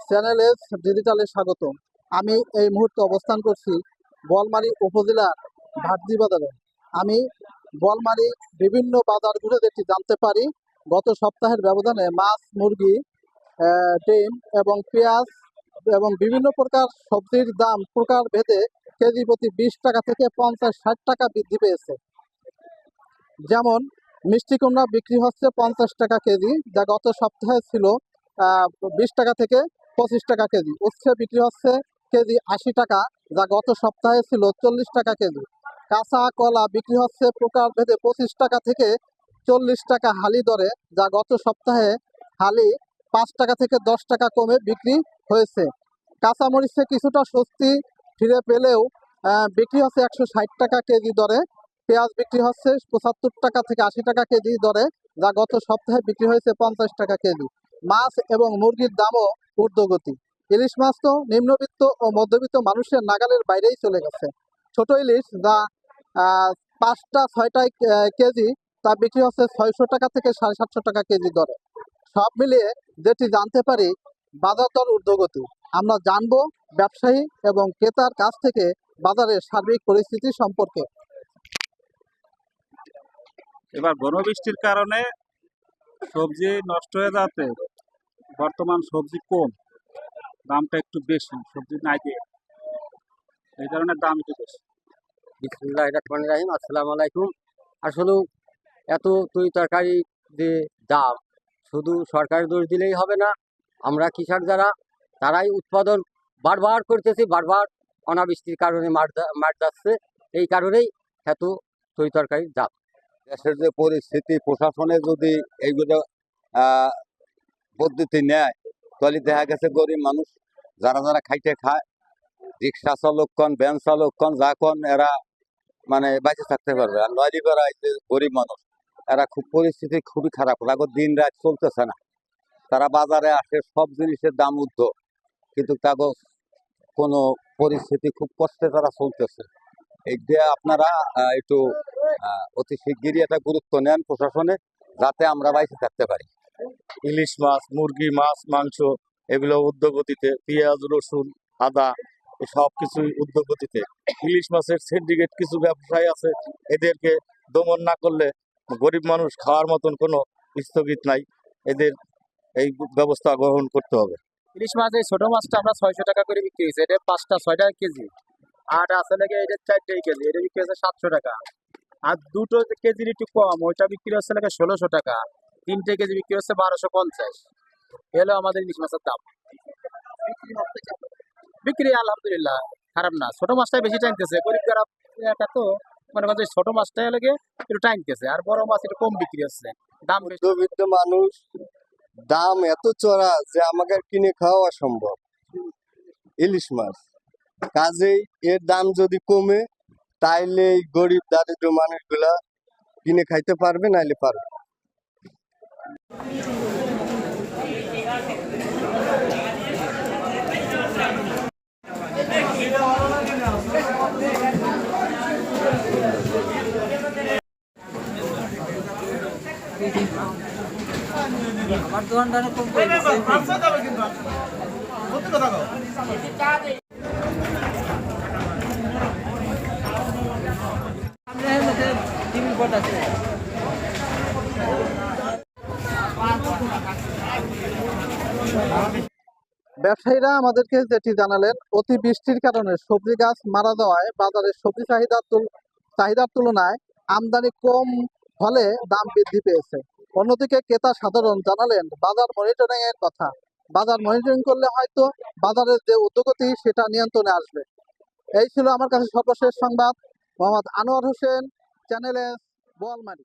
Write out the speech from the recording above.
চ্যানেলে ডিজিটালে স্বাগত। আমি এই মুহূর্তে অবস্থান করছি বোয়ালমারী উপজেলার ভাটজি বাজারে। আমি বোয়ালমারী বিভিন্ন বাজার ঘুরে দেখি, জানতে পারি গত সপ্তাহের ব্যবধানে মাছ, মুরগি, ডিম এবং পেঁয়াজ এবং বিভিন্ন প্রকার সবজির দাম প্রকার ভেদে কেজি প্রতি 20 টাকা থেকে 50-60 টাকা বৃদ্ধি পেয়েছে। যেমন মিষ্টি কুমড়া বিক্রি হচ্ছে 50 টাকা কেজি, যা গত সপ্তাহে ছিল 20 টাকা থেকে 25 টাকা কেজি। উচ্ছে বিক্রি হচ্ছে কেজি 80 টাকা, যা গত সপ্তাহে ছিল 40 টাকা কেজি। কাঁচা কলা বিক্রি হচ্ছে প্রকার ভেদে 25 টাকা থেকে 40 টাকা হালি দরে, যা গত সপ্তাহে হালি 5 টাকা থেকে 10 টাকা কমে বিক্রি হয়েছে। কাঁচামরিচে কিছুটা স্বস্তি ফিরে পেলেও বিক্রি হচ্ছে 160 টাকা কেজি দরে। পেঁয়াজ বিক্রি হচ্ছে 75 টাকা থেকে 80 টাকা কেজি দরে, যা গত সপ্তাহে বিক্রি হয়েছে 50 টাকা কেজি। মাছ এবং মুরগির দামও ঊর্ধ্বগতি। ইলিশ মাছ তো নিম্নবিত্ত ও মধ্যবিত্ত মানুষের নাগালের বাইরেই চলে গেছে। ছোট ইলিশ যা 5টা-6টায় কেজি, তা বিক্রি হচ্ছে 600 টাকা থেকে 750 টাকা কেজি দরে। সব মিলিয়ে যেটি জানতে পারি, বাজার দর ঊর্ধ্বগতি। আমরা জানবো ব্যবসায়ী এবং ক্রেতার কাছ থেকে বাজারের সার্বিক পরিস্থিতি সম্পর্কে। এবার বৃষ্টির কারণে সবজি নষ্ট হয়ে যাচ্ছে। বর্তমান সবজি কম, দামটা একটু বেশি, সবজি নাই দিয়ে এই কারণে দাম একটু বেশি। বিসমিল্লাহির রহমানির রহিম। আসসালামু আলাইকুম। আসলে এত তরকারি যে দাম, শুধু সরকারের দোষ দিলেই হবে না। আমরা কৃষক যারা, তারাই উৎপাদন বারবার করতেছি, বারবার অনাবৃষ্টির কারণে মার যাচ্ছে। এই কারণেই এত তরকারির দাম। দেশের যে পরিস্থিতি, প্রশাসনে যদি এইগুলো পদ্ধতি নেয়, তাহলে দেখা গেছে গরিব মানুষ যারা যারা খাইতে খায়, রিক্সা চালক কন, ভ্যান চালক কন, যা কন, এরা মানে বেঁচে থাকতে পারবে। আর নয় করা যে গরিব মানুষ, এরা খুব পরিস্থিতি খুবই খারাপ, ওরা দিন রাত চলতেছে না। তারা বাজারে আসে, সব জিনিসের দাম ঊর্ধ্ব, কিন্তু তাকে কোনো পরিস্থিতি খুব কষ্টে তারা চলতেছে। এই দিয়ে আপনারা একটু অতি শিগগিরই একটা গুরুত্ব নেন প্রশাসনে, যাতে আমরা বাইরে থাকতে পারি। ইলিশ মাছ, মুরগি, মাছ, মাংস এগুলো ঊর্ধ্বগতিতে, পেঁয়াজ, রসুন, আদা সব কিছুই ঊর্ধ্বগতিতে। ইলিশ মাছের সিন্ডিকেট কিছু ব্যবসায়ী আছে, এদেরকে দমন না করলে গরিব মানুষ খাওয়ার মতন কোনো স্থগিত নাই। এদের এই ব্যবস্থা গ্রহণ করতে হবে। ইলিশ মাছ, এই ছোট মাছটা আমরা 600 টাকা করে বিক্রি হয়েছে। এটা 5টা-6 টাকা কেজি। আর আছে নাকি এটা 4টাই কেজি, এটা বিক্রি হচ্ছে 700 টাকা। আর দুটো কেজির একটু কম, ওইটা বিক্রি হচ্ছে নাকি 1600 টাকা। 3টে কেজি বিক্রি হচ্ছে 1250। এলো আমাদের ইলিশ মাছের দাম। বিক্রি আলহামদুলিল্লাহ খারাপ না। ছোট মাছটাই বেশি টাইনতেছে, গরিব খারাপ একা তো, মনে করেন ছোট মাছটাই লাগে একটু টাইনতেছে, আর বড় মাছ একটু কম বিক্রি হচ্ছে। দাম মধ্যবিত্ত মানুষ, দাম এত চড়া যে আমাকে কিনে খাওয়া অসম্ভব ইলিশ মাছ। কাজেই এর দাম যদি কমে, তাইলে এই গরিব দারিদ্র মানুষগুলা কিনে খাইতে পারবে, নাইলে পারবে। আমার দোকানটা কম করে ব্যবসায়ীরা আমাদেরকে যেটি জানালেন, অতি বৃষ্টির কারণে সবজি গাছ মারা যাওয়ায় বাজারে সবজি চাহিদার তুলনায় আমদানি কম ফলে দাম বৃদ্ধি পেয়েছে। অন্যদিকে ক্রেতা সাধারণ জানালেন বাজার মনিটরিং এর কথা। বাজার মনিটরিং করলে হয়তো বাজারের যে ঊর্ধ্বগতি সেটা নিয়ন্ত্রণে আসবে। এই ছিল আমার কাছে সর্বশেষ সংবাদ। Mohammad Anwar Hossain, channel S, Boalmari.